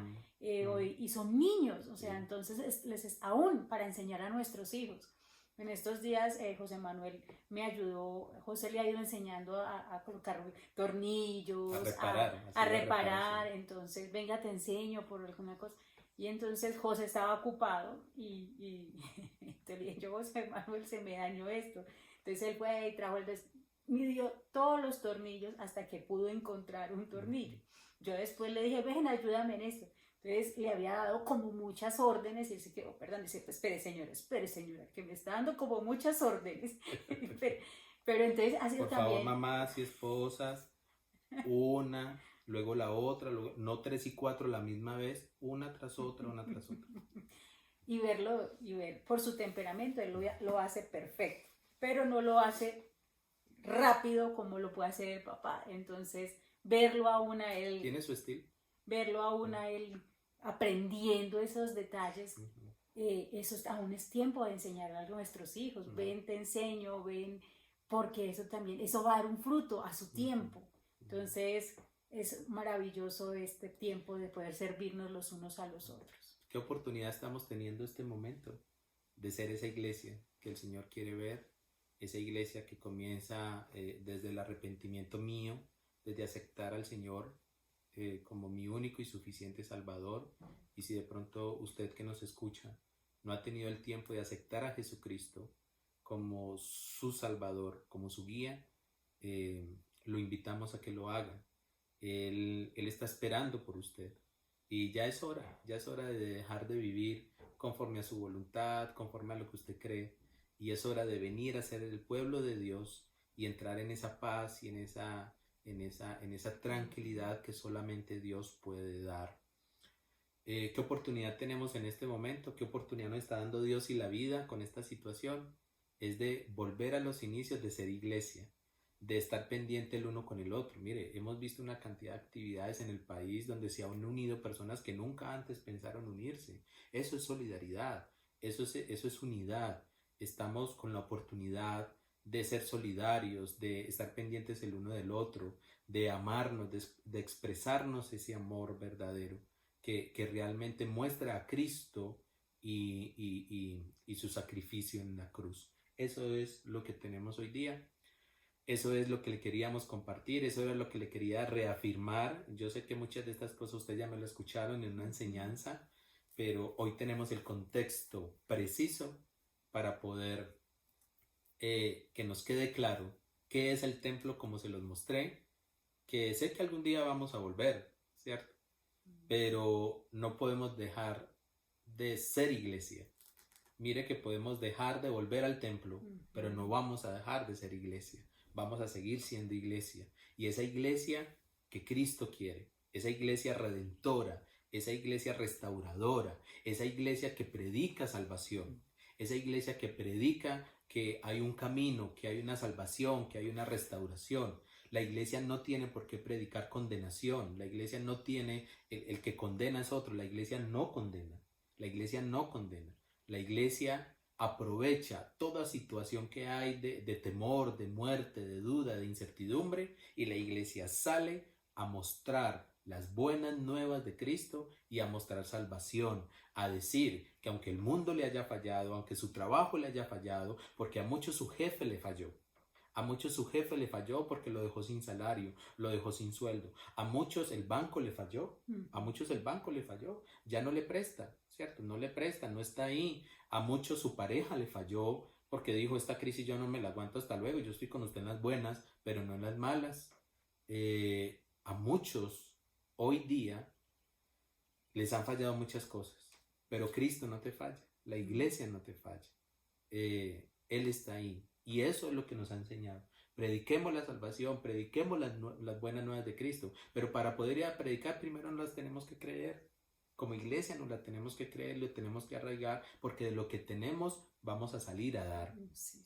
hoy, y son niños, o sea, entonces aún para enseñar a nuestros hijos. En estos días José Manuel me ayudó, José le ha ido enseñando a colocar tornillos, a reparar, entonces venga te enseño por alguna cosa. Y entonces José estaba ocupado y entonces le dije yo, José Manuel, se me dañó esto. Entonces él fue y trajo midió todos los tornillos hasta que pudo encontrar un tornillo. Yo después le dije, ven, ayúdame en esto. Entonces le había dado como muchas órdenes y él se quedó, perdón, dice, pues, espere señora, que me está dando como muchas órdenes. pero entonces ha sido por también... favor, mamás y esposas, una, luego la otra, luego, no 3 y 4 la misma vez, una tras otra. y ver por su temperamento, él lo hace perfecto, pero no lo hace rápido como lo puede hacer el papá. Entonces, verlo aún a él... ¿Tiene su estilo? Verlo aún a él aprendiendo esos detalles, eso aún es tiempo de enseñar a nuestros hijos. Ven, te enseño, ven, porque eso va a dar un fruto a su tiempo. Entonces es maravilloso este tiempo de poder servirnos los unos a los otros. ¿Qué oportunidad estamos teniendo este momento de ser esa iglesia que el Señor quiere ver? Esa iglesia que comienza desde el arrepentimiento mío, desde aceptar al Señor como mi único y suficiente Salvador. Y si de pronto usted que nos escucha no ha tenido el tiempo de aceptar a Jesucristo como su Salvador, como su guía, lo invitamos a que lo haga. Él está esperando por usted, y ya es hora de dejar de vivir conforme a su voluntad, conforme a lo que usted cree, y es hora de venir a ser el pueblo de Dios y entrar en esa paz y en esa tranquilidad que solamente Dios puede dar. ¿Qué oportunidad tenemos en este momento? ¿Qué oportunidad nos está dando Dios y la vida con esta situación? Es de volver a los inicios de ser iglesia, de estar pendiente el uno con el otro. Mire, hemos visto una cantidad de actividades en el país donde se han unido personas que nunca antes pensaron unirse. Eso es solidaridad, eso es unidad. Estamos con la oportunidad de ser solidarios, de estar pendientes el uno del otro, de amarnos, de expresarnos ese amor verdadero que realmente muestra a Cristo y su sacrificio en la cruz. Eso es lo que tenemos hoy día. Eso es lo que le queríamos compartir, eso era lo que le quería reafirmar. Yo sé que muchas de estas cosas ustedes ya me lo escucharon en una enseñanza, pero hoy tenemos el contexto preciso para poder que nos quede claro qué es el templo como se los mostré, que sé que algún día vamos a volver, ¿cierto? Pero no podemos dejar de ser iglesia. Mire que podemos dejar de volver al templo, pero no vamos a dejar de ser iglesia. Vamos a seguir siendo iglesia. Y esa iglesia que Cristo quiere, esa iglesia redentora, esa iglesia restauradora, esa iglesia que predica salvación, esa iglesia que predica que hay un camino, que hay una salvación, que hay una restauración. La iglesia no tiene por qué predicar condenación. La iglesia no tiene, el que condena es otro. La iglesia no condena. La iglesia no condena. La iglesia aprovecha toda situación que hay de temor, de muerte, de duda, de incertidumbre, y la iglesia sale a mostrar las buenas nuevas de Cristo y a mostrar salvación, a decir que aunque el mundo le haya fallado, aunque su trabajo le haya fallado, porque a muchos su jefe le falló. A muchos su jefe le falló porque lo dejó sin salario, lo dejó sin sueldo. A muchos el banco le falló, a muchos el banco le falló, ya no le presta, ¿cierto? No le presta, no está ahí. A muchos su pareja le falló porque dijo, esta crisis yo no me la aguanto hasta luego, yo estoy con usted en las buenas, pero no en las malas. A muchos hoy día les han fallado muchas cosas, pero Cristo no te falla, la iglesia no te falla. Él está ahí. Y eso es lo que nos ha enseñado. Prediquemos la salvación, prediquemos las buenas nuevas de Cristo. Pero para poder ir a predicar, primero nos las tenemos que creer. Como iglesia nos la tenemos que creer, lo tenemos que arraigar, porque de lo que tenemos vamos a salir a dar.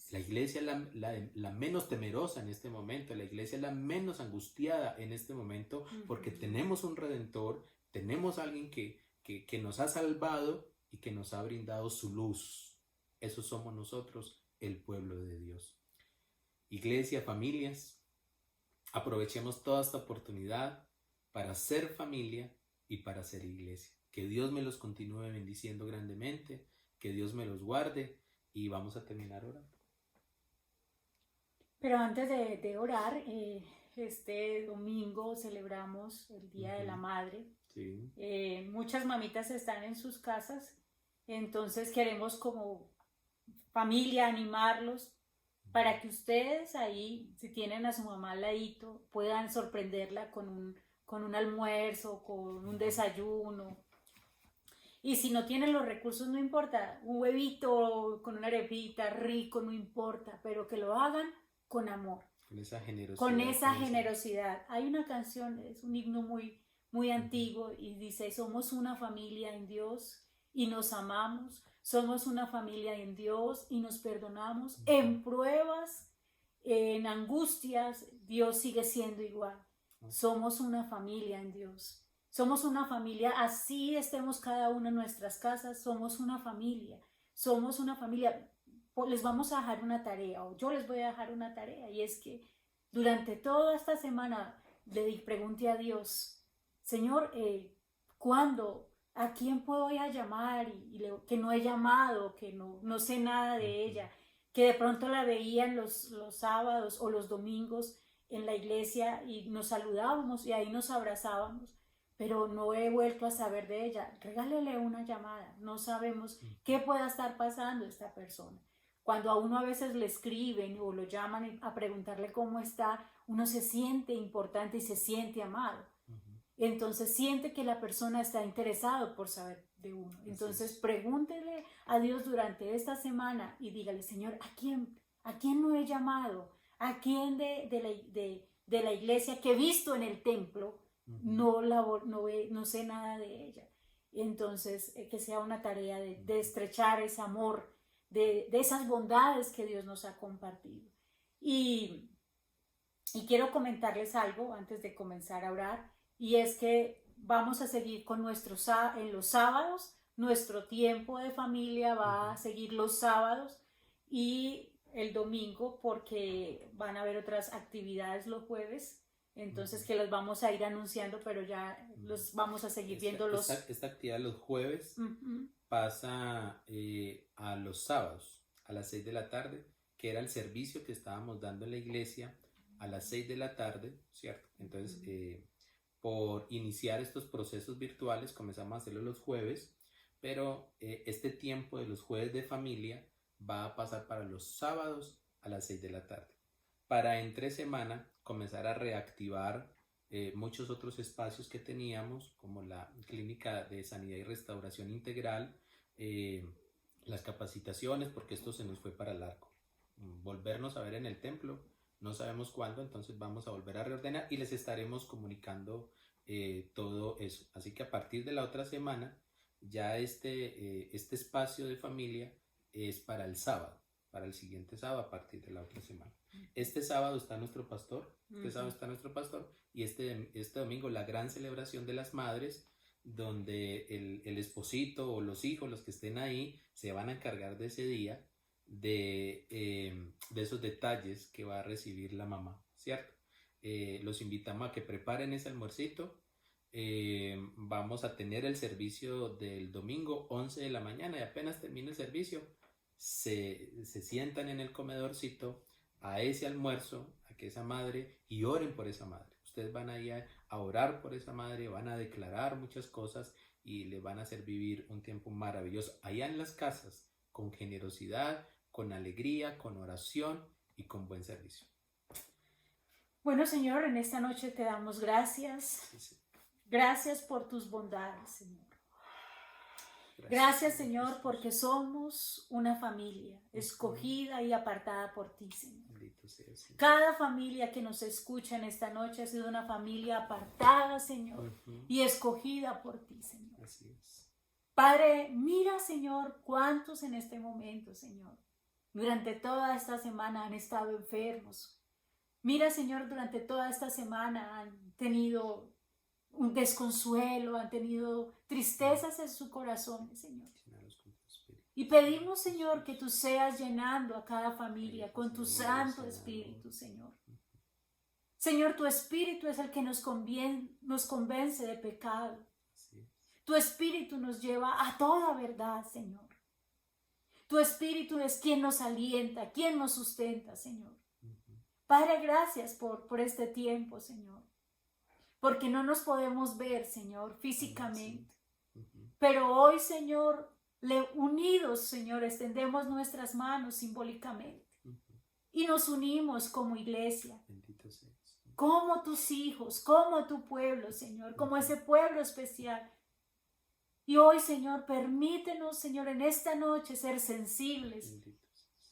La iglesia es la menos temerosa en este momento, la iglesia es la menos angustiada en este momento, porque tenemos un Redentor, tenemos a alguien que nos ha salvado y que nos ha brindado su luz. Eso somos nosotros, el pueblo de Dios. Iglesia, familias, aprovechemos toda esta oportunidad para ser familia y para ser iglesia. Que Dios me los continúe bendiciendo grandemente, que Dios me los guarde, y vamos a terminar orando. Pero antes de orar, este domingo celebramos el Día de la Madre. Sí. Muchas mamitas están en sus casas, entonces queremos como familia animarlos para que ustedes ahí, si tienen a su mamá al ladito, puedan sorprenderla con un almuerzo, con un desayuno. Y si no tienen los recursos, no importa, un huevito con una arepita rico, no importa, pero que lo hagan con amor. Con esa generosidad. Con esa generosidad. Hay una canción, es un himno muy, muy antiguo, y dice, somos una familia en Dios y nos amamos. Somos una familia en Dios y nos perdonamos. En pruebas, en angustias, Dios sigue siendo igual. Somos una familia en Dios. Somos una familia, así estemos cada uno en nuestras casas, somos una familia. Somos una familia. Les vamos a dejar una tarea, o yo les voy a dejar una tarea, y es que durante toda esta semana le pregunté a Dios, Señor, ¿cuándo? ¿A quién puedo ir a llamar? Que no he llamado, que no sé nada de ella, que de pronto la veían los sábados o los domingos en la iglesia y nos saludábamos y ahí nos abrazábamos, pero no he vuelto a saber de ella. Regálele una llamada, no sabemos qué pueda estar pasando esta persona. Cuando a uno a veces le escriben o lo llaman a preguntarle cómo está, uno se siente importante y se siente amado. Entonces siente que la persona está interesada por saber de uno. Entonces pregúntele a Dios durante esta semana y dígale, Señor, ¿a quién no he llamado? ¿A quién de la iglesia que he visto en el templo no sé nada de ella? Entonces, que sea una tarea de estrechar ese amor, de esas bondades que Dios nos ha compartido. Y quiero comentarles algo antes de comenzar a orar, y es que vamos a seguir con en los sábados, nuestro tiempo de familia va a seguir los sábados y el domingo, porque van a haber otras actividades los jueves, entonces que los vamos a ir anunciando, pero ya los vamos a seguir viendo los... Esta actividad los jueves pasa a los sábados a las 6 de la tarde, que era el servicio que estábamos dando en la iglesia a las 6 de la tarde, ¿cierto? Entonces, por iniciar estos procesos virtuales comenzamos a hacerlo los jueves, pero este tiempo de los jueves de familia va a pasar para los sábados a las 6 de la tarde, para entre semana comenzar a reactivar muchos otros espacios que teníamos, como la clínica de sanidad y restauración integral, las capacitaciones, porque esto se nos fue para largo. Volvernos a ver en el templo, no sabemos cuándo, entonces vamos a volver a reordenar y les estaremos comunicando todo eso. Así que a partir de la otra semana, ya este espacio de familia es para el sábado, para el siguiente sábado a partir de la otra semana. Este sábado está nuestro pastor, y este domingo la gran celebración de las madres, donde el esposito o los hijos, los que estén ahí, se van a encargar de ese día de esos detalles que va a recibir la mamá, ¿cierto? Los invitamos a que preparen ese almuercito. Vamos a tener el servicio del domingo 11 de la mañana y apenas termine el servicio se sientan en el comedorcito a ese almuerzo, a que esa madre, y oren por esa madre. Ustedes van a ir a orar por esa madre, van a declarar muchas cosas y le van a hacer vivir un tiempo maravilloso allá en las casas, con generosidad, con alegría, con oración y con buen servicio. Bueno, Señor, en esta noche te damos gracias. Sí. Gracias por tus bondades, Señor. Gracias, Señor, porque somos una familia escogida y apartada por ti, Señor. Cada familia que nos escucha en esta noche ha sido una familia apartada, Señor, y escogida por ti, Señor. Así es. Padre, mira, Señor, cuántos en este momento, Señor, durante toda esta semana han estado enfermos. Mira, Señor, durante toda esta semana han tenido un desconsuelo, han tenido tristezas en su corazón, Señor. Y pedimos, Señor, que tú seas llenando a cada familia con tu Santo Espíritu, Señor. Señor, tu Espíritu es el que nos convence de pecado. Tu Espíritu nos lleva a toda verdad, Señor. Tu Espíritu es quien nos alienta, quien nos sustenta, Señor. Padre, gracias por este tiempo, Señor. Porque no nos podemos ver, Señor, físicamente. Pero hoy, Señor, unidos, Señor, extendemos nuestras manos simbólicamente. Y nos unimos como iglesia. Bendito seas. Como tus hijos, como tu pueblo, Señor, como ese pueblo especial. Y hoy, Señor, permítenos, Señor, en esta noche ser sensibles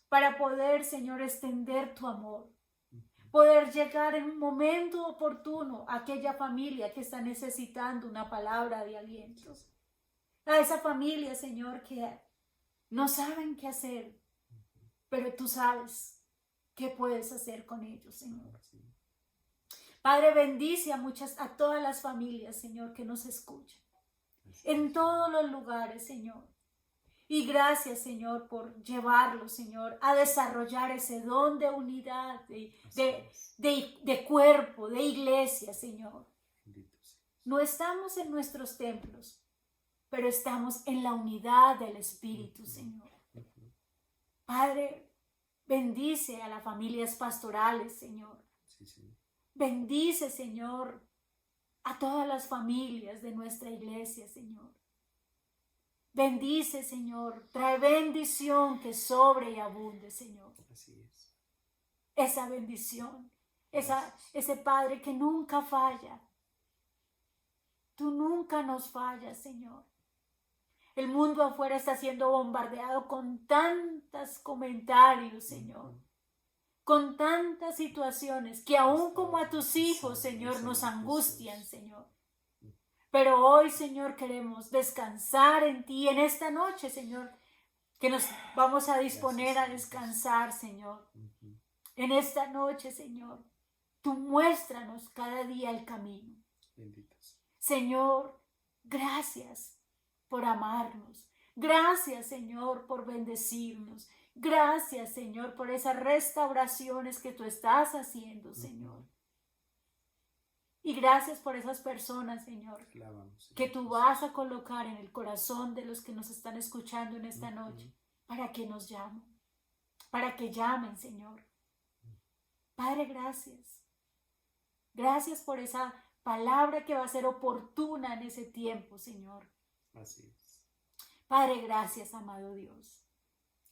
para poder, Señor, extender tu amor. Poder llegar en un momento oportuno a aquella familia que está necesitando una palabra de aliento. A esa familia, Señor, que no saben qué hacer, pero tú sabes qué puedes hacer con ellos, Señor. Padre, bendice a todas las familias, Señor, que nos escuchan. En todos los lugares, Señor. Y gracias, Señor, por llevarlos, Señor, a desarrollar ese don de unidad, de cuerpo, de iglesia, Señor. No estamos en nuestros templos, pero estamos en la unidad del Espíritu, Señor. Padre, bendice a las familias pastorales, Señor. Bendice, Señor, a todas las familias de nuestra iglesia, Señor. Bendice, Señor, trae bendición que sobre y abunde, Señor. Así es. Esa bendición, ese Padre que nunca falla. Tú nunca nos fallas, Señor. El mundo afuera está siendo bombardeado con tantos comentarios, Señor. Con tantas situaciones que aún como a tus hijos, Señor, nos angustian, Señor. Pero hoy, Señor, queremos descansar en ti en esta noche, Señor, que nos vamos a disponer a descansar, Señor. En esta noche, Señor, tú muéstranos cada día el camino. Señor, gracias por amarnos. Gracias, Señor, por bendecirnos. Gracias, Señor, por esas restauraciones que tú estás haciendo, Señor. Y gracias por esas personas, Señor, que tú vas a colocar en el corazón de los que nos están escuchando en esta noche, para que nos llamen, para que llamen, Señor. Padre, gracias. Gracias por esa palabra que va a ser oportuna en ese tiempo, Señor. Así es. Padre, gracias, amado Dios.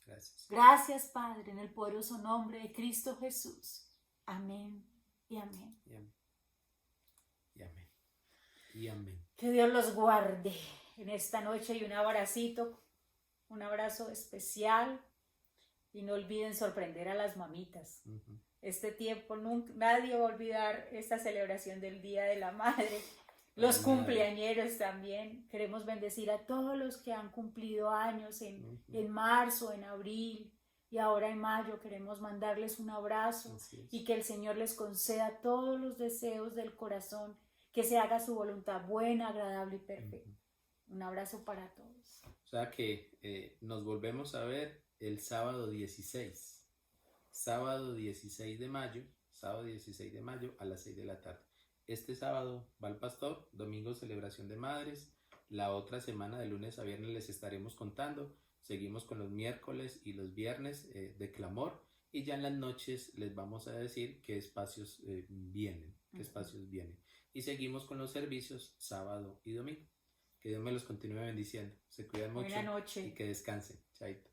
Gracias. Gracias, Padre, en el poderoso nombre de Cristo Jesús. Amén y amén. Y amén. Y amén. Y amén. Que Dios los guarde en esta noche y un abrazo especial. Y no olviden sorprender a las mamitas. Este tiempo, nadie va a olvidar esta celebración del Día de la Madre. Los cumpleañeros también. Queremos bendecir a todos los que han cumplido años en marzo, en abril y ahora en mayo. Queremos mandarles un abrazo y que el Señor les conceda todos los deseos del corazón, que se haga su voluntad buena, agradable y perfecta. Un abrazo para todos. O sea que nos volvemos a ver el sábado 16. Sábado 16 de mayo a las 6 de la tarde. Este sábado va el pastor, domingo celebración de madres. La otra semana de lunes a viernes les estaremos contando. Seguimos con los miércoles y los viernes de clamor. Y ya en las noches les vamos a decir qué espacios vienen. Y seguimos con los servicios sábado y domingo. Que Dios me los continúe bendiciendo. Se cuidan mucho. Buenas noches. Y que descansen. Chaito.